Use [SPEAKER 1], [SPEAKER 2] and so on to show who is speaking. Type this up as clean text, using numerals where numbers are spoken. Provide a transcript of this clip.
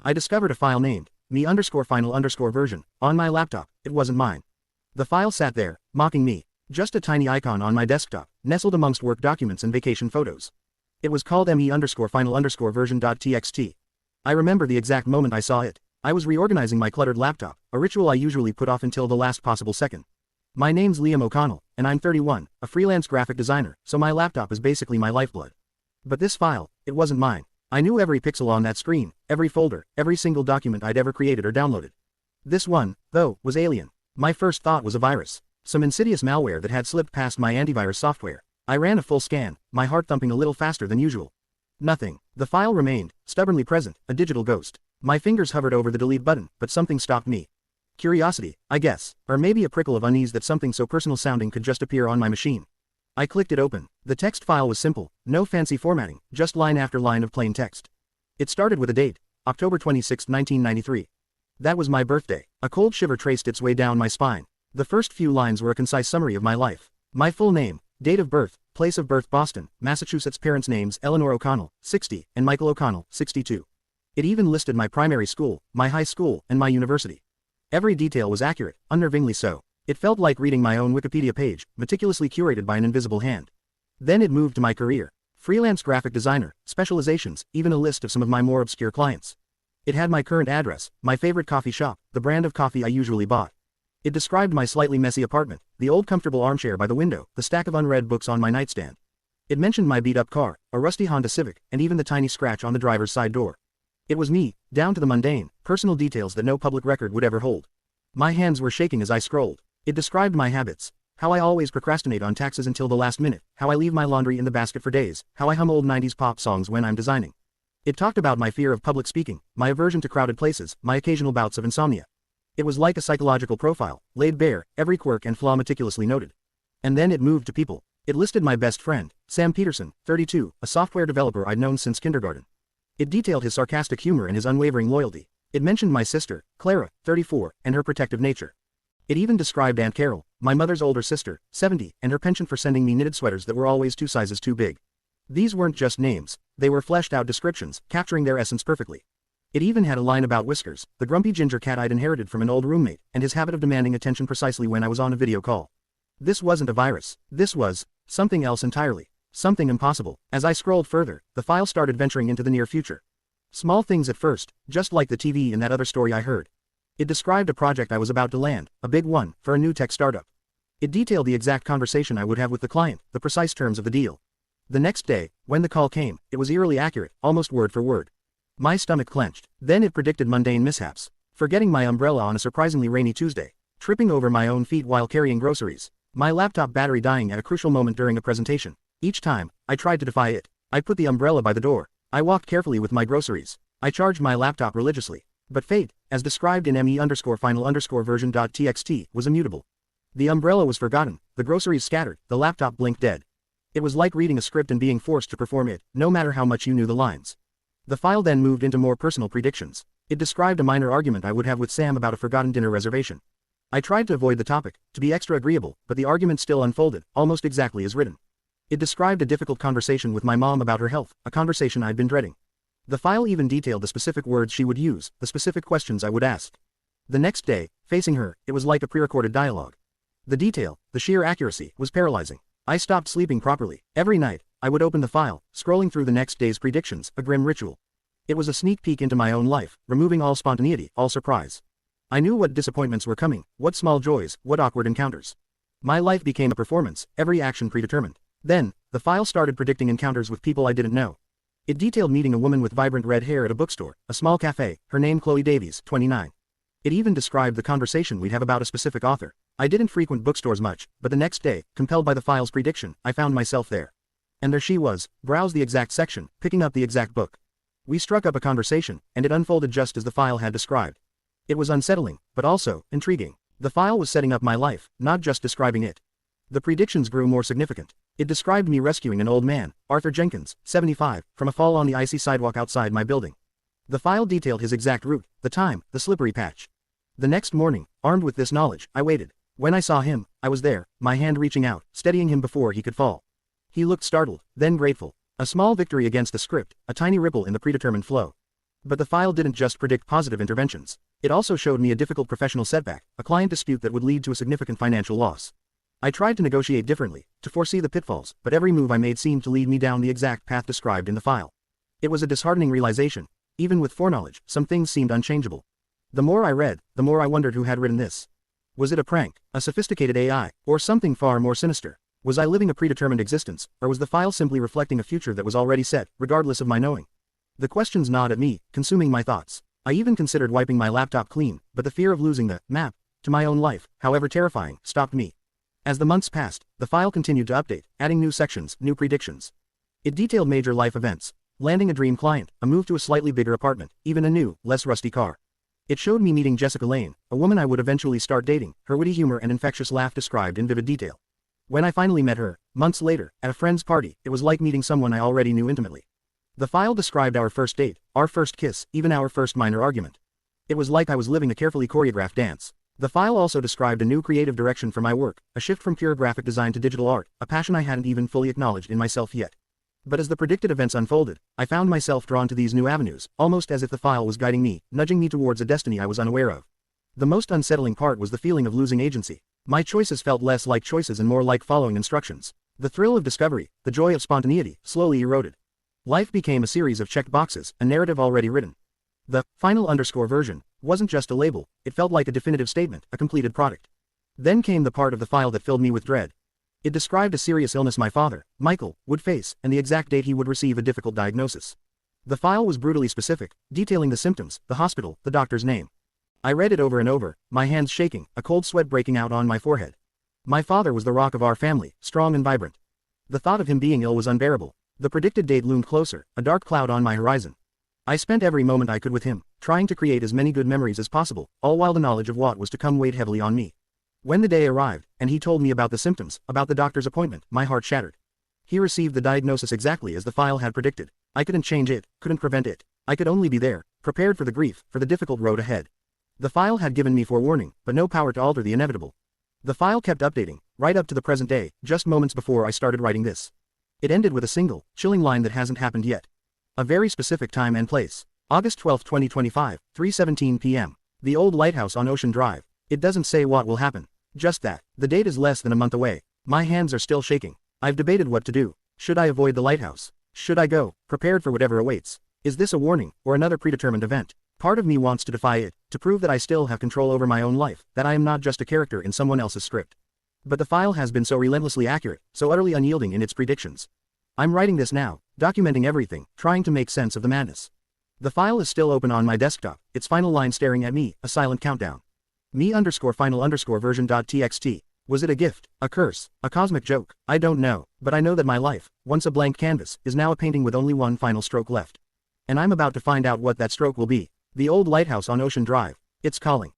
[SPEAKER 1] I discovered a file named me_final_version on my laptop. It wasn't mine. The file sat there, mocking me. Just a tiny icon on my desktop, nestled amongst work documents and vacation photos. It was called me_final_version.txt. I remember the exact moment I saw it. I was reorganizing my cluttered laptop, a ritual I usually put off until the last possible second. My name's Liam O'Connell, and I'm 31, a freelance graphic designer, so my laptop is basically my lifeblood. But this file, it wasn't mine. I knew every pixel on that screen, every folder, every single document I'd ever created or downloaded. This one, though, was alien. My first thought was a virus. Some insidious malware that had slipped past my antivirus software. I ran a full scan, my heart thumping a little faster than usual. Nothing. The file remained, stubbornly present, a digital ghost. My fingers hovered over the delete button, but something stopped me. Curiosity, I guess, or maybe a prickle of unease that something so personal sounding could just appear on my machine. I clicked it open. The text file was simple, no fancy formatting, just line after line of plain text. It started with a date, October 26, 1993. That was my birthday. A cold shiver traced its way down my spine. The first few lines were a concise summary of my life. My full name, date of birth, place of birth Boston, Massachusetts, parents' names Eleanor O'Connell, 60, and Michael O'Connell, 62. It even listed my primary school, my high school, and my university. Every detail was accurate, unnervingly so. It felt like reading my own Wikipedia page, meticulously curated by an invisible hand. Then it moved to my career. Freelance graphic designer, specializations, even a list of some of my more obscure clients. It had my current address, my favorite coffee shop, the brand of coffee I usually bought. It described my slightly messy apartment, the old comfortable armchair by the window, the stack of unread books on my nightstand. It mentioned my beat-up car, a rusty Honda Civic, and even the tiny scratch on the driver's side door. It was me, down to the mundane, personal details that no public record would ever hold. My hands were shaking as I scrolled. It described my habits, how I always procrastinate on taxes until the last minute, how I leave my laundry in the basket for days, how I hum old 90s pop songs when I'm designing. It talked about my fear of public speaking, my aversion to crowded places, my occasional bouts of insomnia. It was like a psychological profile, laid bare, every quirk and flaw meticulously noted. And then it moved to people. It listed my best friend, Sam Peterson, 32, a software developer I'd known since kindergarten. It detailed his sarcastic humor and his unwavering loyalty. It mentioned my sister, Clara, 34, and her protective nature. It even described Aunt Carol, my mother's older sister, 70, and her penchant for sending me knitted sweaters that were always 2 sizes too big. These weren't just names, they were fleshed-out descriptions, capturing their essence perfectly. It even had a line about Whiskers, the grumpy ginger cat I'd inherited from an old roommate, and his habit of demanding attention precisely when I was on a video call. This wasn't a virus. This was something else entirely. Something impossible. As I scrolled further, the file started venturing into the near future. Small things at first, just like the TV in that other story I heard. It described a project I was about to land, a big one, for a new tech startup. It detailed the exact conversation I would have with the client, the precise terms of the deal. The next day, when the call came, it was eerily accurate, almost word for word. My stomach clenched. Then it predicted mundane mishaps. Forgetting my umbrella on a surprisingly rainy Tuesday. Tripping over my own feet while carrying groceries. My laptop battery dying at a crucial moment during a presentation. Each time, I tried to defy it. I put the umbrella by the door. I walked carefully with my groceries. I charged my laptop religiously. But fate, as described in me_final_version.txt, was immutable. The umbrella was forgotten, the groceries scattered, the laptop blinked dead. It was like reading a script and being forced to perform it, no matter how much you knew the lines. The file then moved into more personal predictions. It described a minor argument I would have with Sam about a forgotten dinner reservation. I tried to avoid the topic, to be extra agreeable, but the argument still unfolded, almost exactly as written. It described a difficult conversation with my mom about her health, a conversation I'd been dreading. The file even detailed the specific words she would use, the specific questions I would ask. The next day, facing her, it was like a pre-recorded dialogue. The detail, the sheer accuracy, was paralyzing. I stopped sleeping properly. Every night, I would open the file, scrolling through the next day's predictions, a grim ritual. It was a sneak peek into my own life, removing all spontaneity, all surprise. I knew what disappointments were coming, what small joys, what awkward encounters. My life became a performance, every action predetermined. Then, the file started predicting encounters with people I didn't know. It detailed meeting a woman with vibrant red hair at a bookstore, a small cafe, her name Chloe Davies, 29. It even described the conversation we'd have about a specific author. I didn't frequent bookstores much, but the next day, compelled by the file's prediction, I found myself there. And there she was, browsed the exact section, picking up the exact book. We struck up a conversation, and it unfolded just as the file had described. It was unsettling, but also intriguing. The file was setting up my life, not just describing it. The predictions grew more significant. It described me rescuing an old man, Arthur Jenkins, 75, from a fall on the icy sidewalk outside my building. The file detailed his exact route, the time, the slippery patch. The next morning, armed with this knowledge, I waited. When I saw him, I was there, my hand reaching out, steadying him before he could fall. He looked startled, then grateful. A small victory against the script, a tiny ripple in the predetermined flow. But the file didn't just predict positive interventions. It also showed me a difficult professional setback, a client dispute that would lead to a significant financial loss. I tried to negotiate differently, to foresee the pitfalls, but every move I made seemed to lead me down the exact path described in the file. It was a disheartening realization. Even with foreknowledge, some things seemed unchangeable. The more I read, the more I wondered who had written this. Was it a prank, a sophisticated AI, or something far more sinister? Was I living a predetermined existence, or was the file simply reflecting a future that was already set, regardless of my knowing? The questions gnawed at me, consuming my thoughts. I even considered wiping my laptop clean, but the fear of losing the map to my own life, however terrifying, stopped me. As the months passed, the file continued to update, adding new sections, new predictions. It detailed major life events, landing a dream client, a move to a slightly bigger apartment, even a new, less rusty car. It showed me meeting Jessica Lane, a woman I would eventually start dating, her witty humor and infectious laugh described in vivid detail. When I finally met her, months later, at a friend's party, it was like meeting someone I already knew intimately. The file described our first date, our first kiss, even our first minor argument. It was like I was living a carefully choreographed dance. The file also described a new creative direction for my work, a shift from pure graphic design to digital art, a passion I hadn't even fully acknowledged in myself yet. But as the predicted events unfolded, I found myself drawn to these new avenues, almost as if the file was guiding me, nudging me towards a destiny I was unaware of. The most unsettling part was the feeling of losing agency. My choices felt less like choices and more like following instructions. The thrill of discovery, the joy of spontaneity, slowly eroded. Life became a series of checked boxes, a narrative already written. The final_version wasn't just a label, it felt like a definitive statement, a completed product. Then came the part of the file that filled me with dread. It described a serious illness my father, Michael, would face, and the exact date he would receive a difficult diagnosis. The file was brutally specific, detailing the symptoms, the hospital, the doctor's name. I read it over and over, my hands shaking, a cold sweat breaking out on my forehead. My father was the rock of our family, strong and vibrant. The thought of him being ill was unbearable. The predicted date loomed closer, a dark cloud on my horizon. I spent every moment I could with him, trying to create as many good memories as possible, all while the knowledge of what was to come weighed heavily on me. When the day arrived, and he told me about the symptoms, about the doctor's appointment, my heart shattered. He received the diagnosis exactly as the file had predicted. I couldn't change it, couldn't prevent it. I could only be there, prepared for the grief, for the difficult road ahead. The file had given me forewarning, but no power to alter the inevitable. The file kept updating, right up to the present day, just moments before I started writing this. It ended with a single, chilling line that hasn't happened yet. A very specific time and place. August 12, 2025, 3:17 p.m. The old lighthouse on Ocean Drive. It doesn't say what will happen. Just that. The date is less than a month away. My hands are still shaking. I've debated what to do. Should I avoid the lighthouse? Should I go, prepared for whatever awaits? Is this a warning, or another predetermined event? Part of me wants to defy it, to prove that I still have control over my own life, that I am not just a character in someone else's script. But the file has been so relentlessly accurate, so utterly unyielding in its predictions. I'm writing this now, documenting everything, trying to make sense of the madness. The file is still open on my desktop, its final line staring at me, a silent countdown. me_final_version.txt. Was it a gift, a curse, a cosmic joke? I don't know, but I know that my life, once a blank canvas, is now a painting with only one final stroke left. And I'm about to find out what that stroke will be. The old lighthouse on Ocean Drive. It's calling.